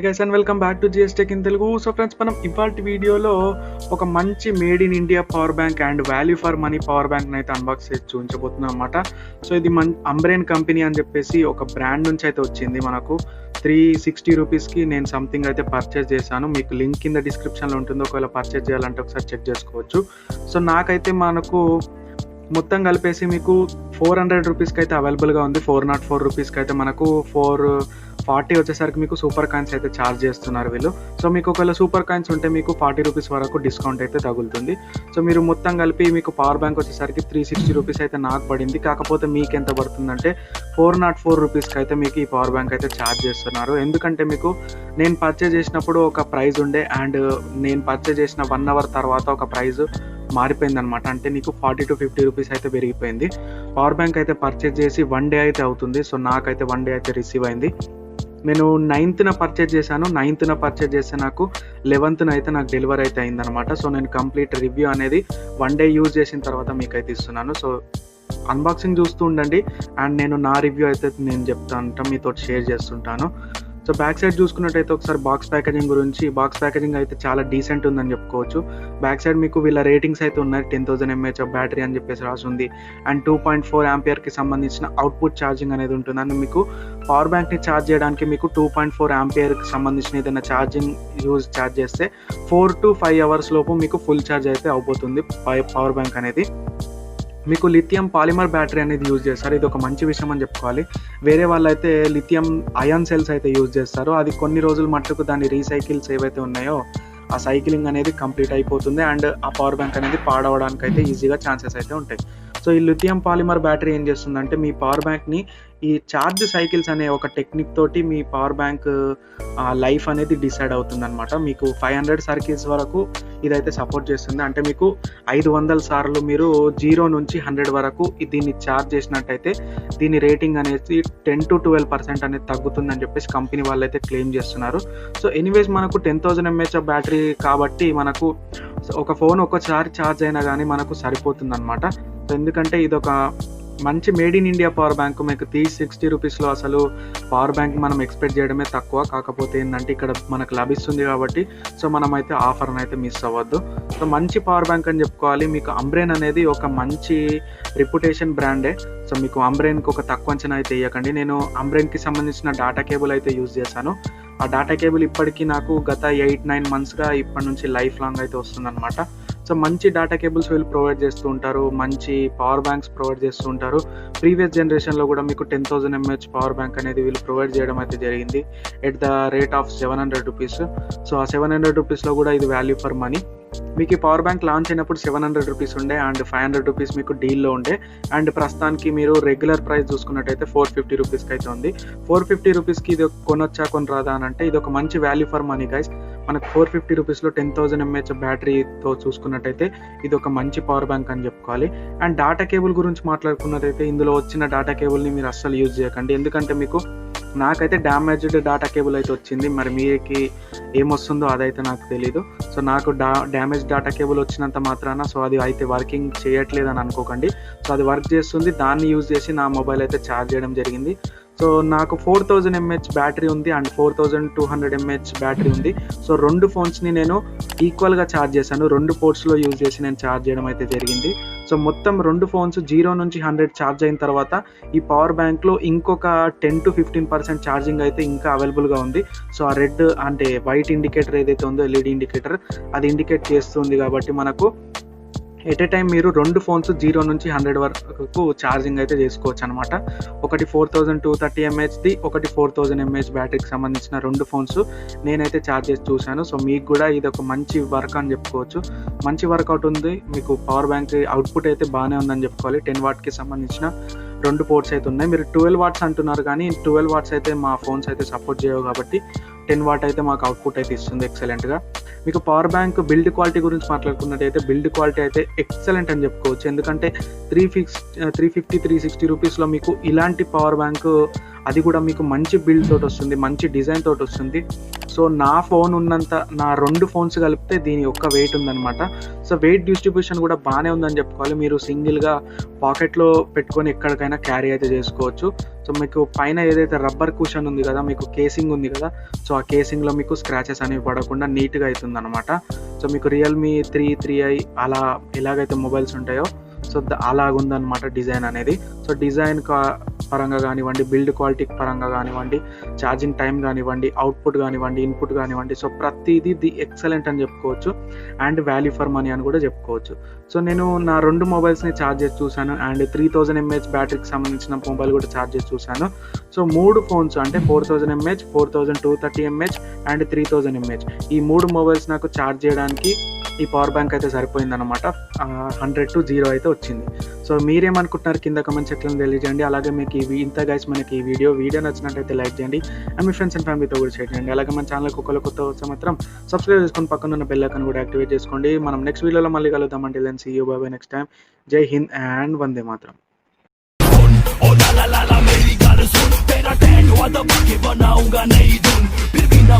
Guys and welcome back to GS tech in Telugu. So friends, మనం ఇవాల్టి వీడియోలో ఒక మంచి made in India power bank and value for money power bank అయితే unbox చేసి చూపించబోతున్నాం అనమాట. సో ఇది అంబ్రెన్ కంపెనీ అని చెప్పేసి ఒక బ్రాండ్ నుంచి అయితే వచ్చింది. మనకు 360 రూపీస్కి నేను సంథింగ్ అయితే పర్చేస్ చేశాను. మీకు లింక్ కింద డిస్క్రిప్షన్లో ఉంటుంది, ఒకవేళ పర్చేస్ చేయాలంటే ఒకసారి చెక్ చేసుకోవచ్చు. సో నాకైతే మనకు మొత్తం కలిపేసి మీకు 400 రూపీస్కి అయితే అవైలబుల్గా ఉంది. 404 రూపీస్కి అయితే మనకు 440 వచ్చేసరికి మీకు సూపర్ కాయిన్స్ అయితే ఛార్జ్ చేస్తున్నారు వీళ్ళు. సో మీకు ఒకవేళ సూపర్ కాయిన్స్ ఉంటే మీకు 40 రూపీస్ వరకు డిస్కౌంట్ అయితే తగులుతుంది. సో మీరు మొత్తం కలిపి మీకు పవర్ బ్యాంక్ వచ్చేసరికి 360 రూపీస్ అయితే నాకు పడింది. కాకపోతే మీకు ఎంత పడుతుందంటే 404 రూపీస్కి అయితే మీకు ఈ పవర్ బ్యాంక్ అయితే ఛార్జ్ చేస్తున్నారు. ఎందుకంటే మీకు నేను పర్చేజ్ చేసినప్పుడు ఒక ప్రైస్ ఉండే అండ్ నేను పర్చేజ్ చేసిన 1 అవర్ తర్వాత ఒక ప్రైస్ మారిపోయింది అనమాట. అంటే నీకు 40 to 50 రూపీస్ అయితే పెరిగిపోయింది. పవర్ బ్యాంక్ అయితే పర్చేజ్ చేసి 1 డే అయితే అవుతుంది. సో నాకైతే 1 డే అయితే రిసీవ్ అయింది. నేను 9th పర్చేజ్ చేశాను. 9th పర్చేజ్ చేస్తే నాకు 11th అయితే నాకు డెలివరీ అయితే అయిందనమాట. సో నేను కంప్లీట్ రివ్యూ అనేది 1 డే యూజ్ చేసిన తర్వాత మీకు అయితే ఇస్తున్నాను. సో అన్బాక్సింగ్ చూస్తూ ఉండండి అండ్ నేను నా రివ్యూ అయితే నేను చెప్తాను, మీతో షేర్ చేస్తుంటాను. సో బ్యాక్ సైడ్ చూసుకున్నట్టయితే ఒకసారి బాక్స్ ప్యాకేజింగ్ గురించి, బాక్స్ ప్యాకేజింగ్ అయితే చాలా డీసెంట్ ఉందని చెప్పుకోవచ్చు. బ్యాక్ సైడ్ మీకు వీళ్ళ రేటింగ్స్ అయితే ఉన్నాయి. 10,000 mAh ఆఫ్ బ్యాటరీ అని చెప్పేసి రాసి ఉంది అండ్ 2.4 ఆంపియర్కి సంబంధించిన అవుట్పుట్ ఛార్జింగ్ అనేది ఉంటుంది. అండ్ మీకు పవర్ బ్యాంక్ని ఛార్జ్ చేయడానికి మీకు 2.4 ఆంపియర్కి సంబంధించిన ఏదైనా ఛార్జింగ్ ఛార్జ్ చేస్తే 4 to 5 అవర్స్ లోపు మీకు ఫుల్ ఛార్జ్ అయితే అయిపోతుంది పవర్ బ్యాంక్ అనేది. మీకు లిథియం పాలిమర్ బ్యాటరీ అనేది యూజ్ చేస్తారు. ఇది ఒక మంచి విషయం అని చెప్పుకోవాలి. వేరే వాళ్ళు అయితే లిథియం అయాన్ సెల్స్ అయితే యూజ్ చేస్తారు. అది కొన్ని రోజులు మట్టుకు దాని రీసైకిల్స్ ఏవైతే ఉన్నాయో ఆ సైక్లింగ్ అనేది కంప్లీట్ అయిపోతుంది అండ్ ఆ పవర్ బ్యాంక్ అనేది పాడవడానికి అయితే ఈజీగా ఛాన్సెస్ అయితే ఉంటాయి. సో ఈ లిథియం పాలిమర్ బ్యాటరీ ఏం చేస్తుందంటే మీ పవర్ బ్యాంక్ని ఈ ఛార్జ్ సైకిల్స్ అనే ఒక టెక్నిక్ తోటి మీ పవర్ బ్యాంక్ లైఫ్ అనేది డిసైడ్ అవుతుంది అనమాట. మీకు 500 సర్కిల్స్ వరకు ఇదైతే సపోర్ట్ చేస్తుంది. అంటే మీకు 500 సార్లు మీరు 0 నుంచి 100 వరకు దీన్ని ఛార్జ్ చేసినట్టయితే దీని రేటింగ్ అనేది 10 to 12% అనేది తగ్గుతుందని చెప్పేసి కంపెనీ వాళ్ళు అయితే క్లెయిమ్ చేస్తున్నారు. సో ఎనీవేస్ మనకు 10,000 mAh బ్యాటరీ కాబట్టి మనకు ఒక ఫోన్ ఒక్కసారి ఛార్జ్ అయినా కానీ మనకు సరిపోతుంది అనమాట. సో ఎందుకంటే ఇది ఒక మంచి made in India power bank. మీకు 360 రూపీస్లో అసలు పవర్ బ్యాంక్ మనం ఎక్స్పెక్ట్ చేయడమే తక్కువ. కాకపోతే ఏంటంటే ఇక్కడ మనకు లభిస్తుంది కాబట్టి సో మనమైతే ఆఫర్ని అయితే మిస్ అవ్వద్దు. సో మంచి పవర్ బ్యాంక్ అని చెప్పుకోవాలి. మీకు అంబ్రెన్ అనేది ఒక మంచి రిప్యుటేషన్ బ్రాండే. సో మీకు అంబ్రెన్కి ఒక తక్కువ అంచనా అయితే ఇవ్వకండి. నేను అంబ్రెన్కి సంబంధించిన డాటా కేబుల్ అయితే యూజ్ చేశాను. ఆ డాటా కేబుల్ ఇప్పటికీ నాకు గత 8-9 మంత్స్గా ఇప్పటి నుంచి లైఫ్ లాంగ్ అయితే వస్తుందన్నమాట. సో మంచి డాటా కేబుల్స్ వీళ్ళు ప్రొవైడ్ చేస్తూ ఉంటారు, మంచి పవర్ బ్యాంక్స్ ప్రొవైడ్ చేస్తూ ఉంటారు. ప్రీవియస్ జనరేషన్లో కూడా మీకు 10,000 mAh పవర్ బ్యాంక్ అనేది వీళ్ళు ప్రొవైడ్ చేయడం అయితే జరిగింది at the rate of 700 rupees. So ఆ 700 రూపీస్లో కూడా ఇది వాల్యూ ఫర్ మనీ. మీకు ఈ పవర్ బ్యాంక్ లాంచ్ అయినప్పుడు 700 రూపీస్ ఉండే అండ్ 500 రూపీస్ మీకు డీల్లో ఉండే అండ్ ప్రస్తుతానికి మీరు రెగ్యులర్ ప్రైస్ చూసుకున్నట్టయితే 450 రూపీస్కి అయితే ఉంది. 450 రూపీస్కి ఇది కొనొచ్చా కొని రాదా అని అంటే ఇది ఒక మంచి వాల్యూ ఫర్ మనీ గైస్. మనకు 450 రూపీస్లో 10,000 mAh బ్యాటరీతో చూసుకున్నట్టయితే ఇది ఒక మంచి పవర్ బ్యాంక్ అని చెప్పుకోవాలి. అండ్ డాటా కేబుల్ గురించి మాట్లాడుకున్నట్టయితే ఇందులో వచ్చిన డాటా కేబుల్ని మీరు అస్సలు యూజ్ చేయకండి. ఎందుకంటే మీకు నాకైతే డ్యామేజ్డ్ డాటా కేబుల్ అయితే వచ్చింది. మరి మీకు ఏమొస్తుందో అదైతే నాకు తెలీదు. సో నాకు డ్యామేజ్ డాటా కేబుల్ వచ్చినంత మాత్రాన సో అది అయితే వర్కింగ్ చేయట్లేదు అని అనుకోకండి. సో అది వర్క్ చేస్తుంది. దాన్ని యూజ్ చేసి నా మొబైల్ అయితే ఛార్జ్ చేయడం జరిగింది. సో నాకు 4,000 mAh బ్యాటరీ ఉంది అండ్ 4,200 mAh బ్యాటరీ ఉంది. సో 2 ఫోన్స్ని నేను ఈక్వల్గా ఛార్జ్ చేశాను. 2 పోర్ట్స్లో యూజ్ చేసి నేను ఛార్జ్ చేయడం అయితే జరిగింది. సో మొత్తం 2 ఫోన్స్ 0 నుంచి 100 ఛార్జ్ అయిన తర్వాత ఈ పవర్ బ్యాంక్లో ఇంకొక 10 to 15% ఛార్జింగ్ అయితే ఇంకా అవైలబుల్గా ఉంది. సో ఆ రెడ్ అంటే వైట్ ఇండికేటర్ ఏదైతే ఉందో ఎల్ఈడి ఇండికేటర్ అది ఇండికేట్ చేస్తుంది కాబట్టి మనకు ఎట్ ఏ టైం మీరు 2 ఫోన్స్ 0 నుంచి 100 వరకు ఛార్జింగ్ అయితే చేసుకోవచ్చు అనమాట. ఒకటి 4,230 mAhది, ఒకటి 4,000 mAh బ్యాటరీకి సంబంధించిన 2 ఫోన్స్ నేనైతే ఛార్జ్ చేసి చూశాను. సో మీకు కూడా ఇది ఒక మంచి వర్క్ అని చెప్పుకోవచ్చు. మంచి వర్కౌట్ ఉంది. మీకు పవర్ బ్యాంక్ అవుట్పుట్ అయితే బాగానే ఉందని చెప్పుకోవాలి. 10 వాట్కి సంబంధించిన 2 పోర్ట్స్ అయితే ఉన్నాయి. మీరు 12 వాట్స్ అంటున్నారు కానీ 12 వాట్స్ అయితే మా ఫోన్స్ అయితే సపోర్ట్ చేయవు కాబట్టి 10 వాట్ అయితే మాకు అవుట్పుట్ అయితే ఇస్తుంది ఎక్సలెంట్గా. మీకు పవర్ బ్యాంక్ బిల్డ్ క్వాలిటీ గురించి మాట్లాడుకున్నట్టయితే బిల్డ్ క్వాలిటీ అయితే ఎక్సలెంట్ అని చెప్పుకోవచ్చు. ఎందుకంటే 350, 360 రూపీస్లో మీకు ఇలాంటి పవర్ బ్యాంక్ అది కూడా మీకు మంచి బిల్డ్ తోటి వస్తుంది, మంచి డిజైన్ తోటి వస్తుంది. సో సో నా ఫోన్ ఉన్నంత నా 2 ఫోన్స్ కలిపితే దీని యొక్క వెయిట్ ఉందనమాట. సో వెయిట్ డిస్ట్రిబ్యూషన్ కూడా బాగానే ఉందని చెప్పుకోవాలి. మీరు సింగిల్గా పాకెట్లో పెట్టుకొని ఎక్కడికైనా క్యారీ అయితే చేసుకోవచ్చు. సో మీకు పైన ఏదైతే రబ్బర్ కుషన్ ఉంది కదా, మీకు కేసింగ్ ఉంది కదా, సో ఆ కేసింగ్లో మీకు స్క్రాచెస్ అనేవి పడకుండా నీట్గా అవుతుంది అనమాట. సో మీకు రియల్మీ 3i అలా ఎలాగైతే మొబైల్స్ ఉంటాయో సో అలాగుందనమాట డిజైన్ అనేది. సో డిజైన్ పరంగా కానివ్వండి, బిల్డ్ క్వాలిటీ పరంగా కానివ్వండి, ఛార్జింగ్ టైం కానివ్వండి, అవుట్పుట్ కానివ్వండి, ఇన్పుట్ కానివ్వండి, సో ప్రతిదీ ఎక్సలెంట్ అని చెప్పుకోవచ్చు. అండ్ వాల్యూ ఫర్ మనీ అని కూడా చెప్పుకోవచ్చు. సో నేను నా 2 మొబైల్స్ని ఛార్జ్ చేసి చూశాను. అండ్ 3000 mAh బ్యాటరీకి సంబంధించిన మొబైల్ కూడా ఛార్జ్ చేసి చూశాను. సో 3 ఫోన్స్ అంటే 4000 mAh, 4230 mAh అండ్ 3000 mAh ఈ 3 మొబైల్స్ నాకు ఛార్జ్ చేయడానికి ఈ పవర్ బ్యాంక్ అయితే సరిపోయిందనమాట. 100 to 0 అయితే వచ్చింది. సో మీరేమనుకుంటున్నారు కింద కమెంట్ సెక్షన్లో తెలియజేయండి. అలాగే మీకు ఇంత గైస్ మనకి ఈ వీడియో నచ్చినట్టయితే లైక్ చేయండి. అండ్ మీ ఫ్రెండ్స్ అండ్ ఫ్యామిలీతో కూడా షేర్ చేయండి. అలాగే మన ఛానల్కి ఒకళ్ళు కొత్త వస్తే మాత్రం సబ్స్క్రైబ్ చేసుకొని పక్కన ఉన్న బెల్ ఐకాన్ కూడా యాక్టివేట్ చేసుకోండి. మనం నెక్స్ట్ వీడియోలో మళ్ళీ కలుద్దామంటే then see you bye bye next time. జై హింద్ అండ్ వందే మాతరం. Oh la la la la मेरी गाल सुन तेरा टैग वादा बाकी बनाऊंगा नहीं